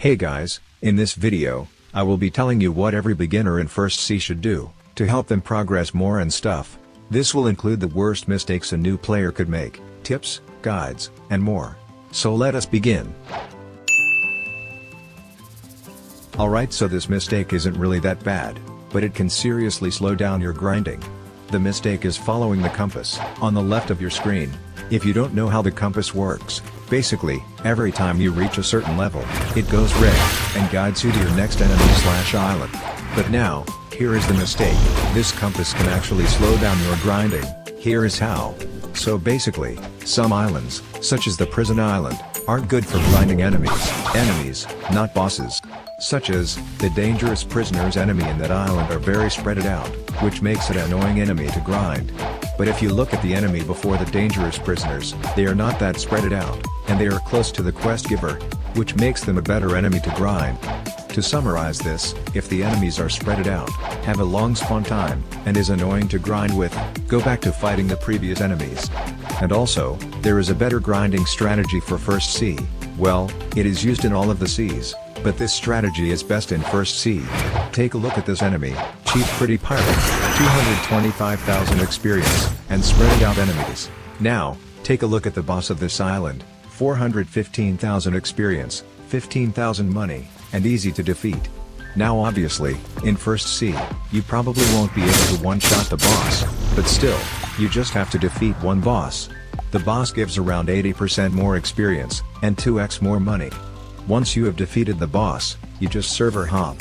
Hey guys, in this video, I will be telling you what every beginner in First C should do, to help them progress more and stuff. This will include the worst mistakes a new player could make, tips, guides, and more. So let us begin. Alright, so this mistake isn't really that bad, but it can seriously slow down your grinding. The mistake is following the compass on the left of your screen. If you don't know how the compass works, basically, every time you reach a certain level, it goes red, and guides you to your next enemy/island. But now, here is the mistake: this compass can actually slow down your grinding. Here is how. So basically, some islands, such as the prison island, aren't good for grinding enemies, not bosses. Such as, the dangerous prisoners enemy in that island are very spread out, which makes it an annoying enemy to grind. But if you look at the enemy before the dangerous prisoners, they are not that spread out, and they are close to the quest giver, which makes them a better enemy to grind. To summarize this, if the enemies are spread out, have a long spawn time, and is annoying to grind with, go back to fighting the previous enemies. And also, there is a better grinding strategy for First C. Well, it is used in all of the Cs, but this strategy is best in First C. Take a look at this enemy, Chief Pretty Pirate, 225,000 experience, and spread out enemies. Now, take a look at the boss of this island, 415,000 experience, 15,000 money, and easy to defeat. Now obviously, in First C, you probably won't be able to one-shot the boss, but still, you just have to defeat one boss. The boss gives around 80% more experience, and 2x more money. Once you have defeated the boss, you just server hop.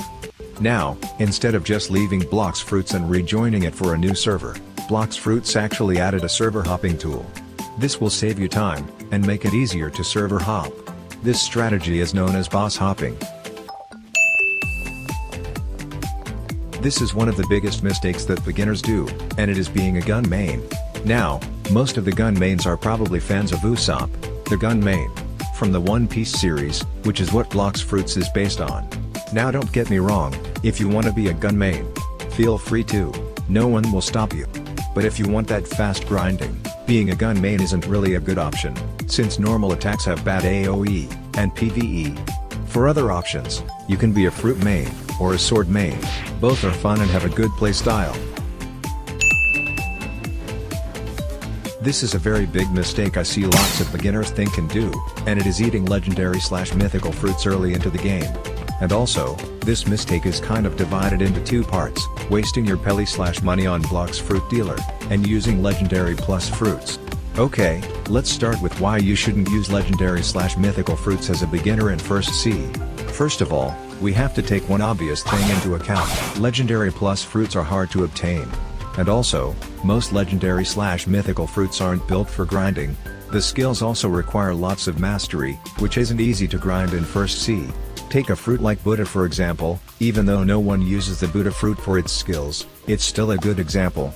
Now, instead of just leaving Blox Fruits and rejoining it for a new server, Blox Fruits actually added a server hopping tool. This will save you time, and make it easier to server hop. This strategy is known as boss hopping. This is one of the biggest mistakes that beginners do, and it is being a gun main. Now, most of the gun mains are probably fans of Usopp, the gun main, from the One Piece series, which is what Blox Fruits is based on. Now don't get me wrong, if you want to be a gun main, feel free to, no one will stop you. But if you want that fast grinding, being a gun main isn't really a good option, since normal attacks have bad AoE, and PvE. For other options, you can be a fruit main, or a sword main. Both are fun and have a good playstyle. This is a very big mistake I see lots of beginners think and do, and it is eating legendary/mythical fruits early into the game. And also, this mistake is kind of divided into two parts: wasting your pelly/money on Blox Fruit Dealer, and using legendary plus fruits. Okay, let's start with why you shouldn't use legendary/mythical fruits as a beginner in First C. First of all, we have to take one obvious thing into account: legendary plus fruits are hard to obtain. And also, most legendary/mythical fruits aren't built for grinding. The skills also require lots of mastery, which isn't easy to grind in First C. Take a fruit like Buddha for example. Even though no one uses the Buddha fruit for its skills, it's still a good example.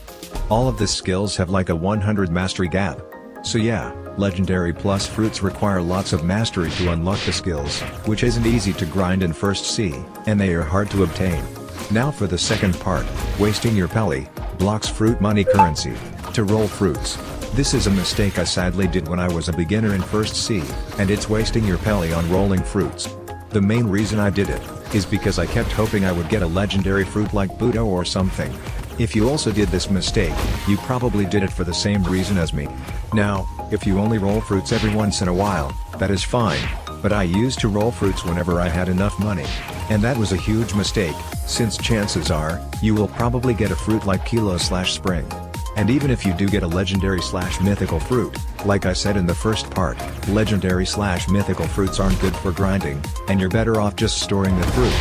All of the skills have like a 100 mastery gap. So yeah, legendary plus fruits require lots of mastery to unlock the skills, which isn't easy to grind in First C, and they are hard to obtain. Now for the second part, wasting your pelly, Blox Fruit money currency, to roll fruits. This is a mistake I sadly did when I was a beginner in First C, and it's wasting your pelly on rolling fruits. The main reason I did it, is because I kept hoping I would get a legendary fruit like Buddha or something. If you also did this mistake, you probably did it for the same reason as me. Now, if you only roll fruits every once in a while, that is fine, but I used to roll fruits whenever I had enough money. And that was a huge mistake, since chances are, you will probably get a fruit like Kilo/Spring. And even if you do get a legendary/mythical fruit, like I said in the first part, legendary/mythical fruits aren't good for grinding, and you're better off just storing the fruit.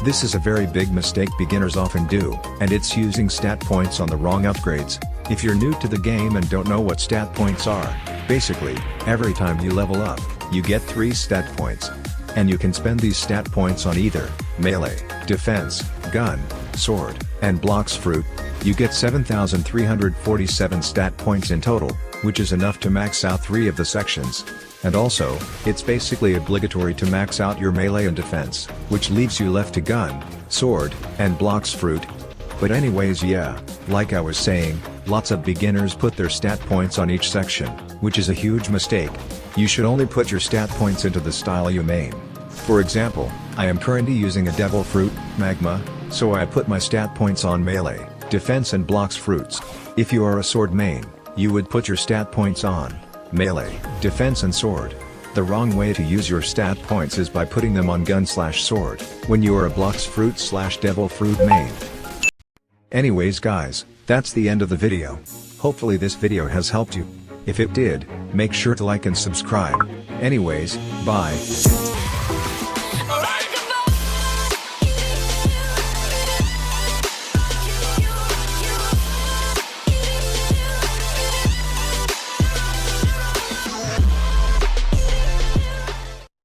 This is a very big mistake beginners often do, and it's using stat points on the wrong upgrades. If you're new to the game and don't know what stat points are, basically, every time you level up, you get 3 stat points. And you can spend these stat points on either melee, defense, gun, sword, and Blox Fruit. You get 7,347 stat points in total, which is enough to max out 3 of the sections. And also, it's basically obligatory to max out your melee and defense, which leaves you left to gun, sword, and Blox Fruit. But anyways, yeah, like I was saying, Lots of beginners put their stat points on each section, which is a huge mistake. You should only put your stat points into the style you main. For example, I am currently using a Devil Fruit, Magma, so I put my stat points on Melee, Defense and Blox Fruits. If you are a Sword main, you would put your stat points on Melee, Defense and Sword. The wrong way to use your stat points is by putting them on Gun/Sword, when you are a Blox Fruit/Devil Fruit main. Anyways guys, that's the end of the video. Hopefully this video has helped you. If it did, make sure to like and subscribe. Anyways, bye.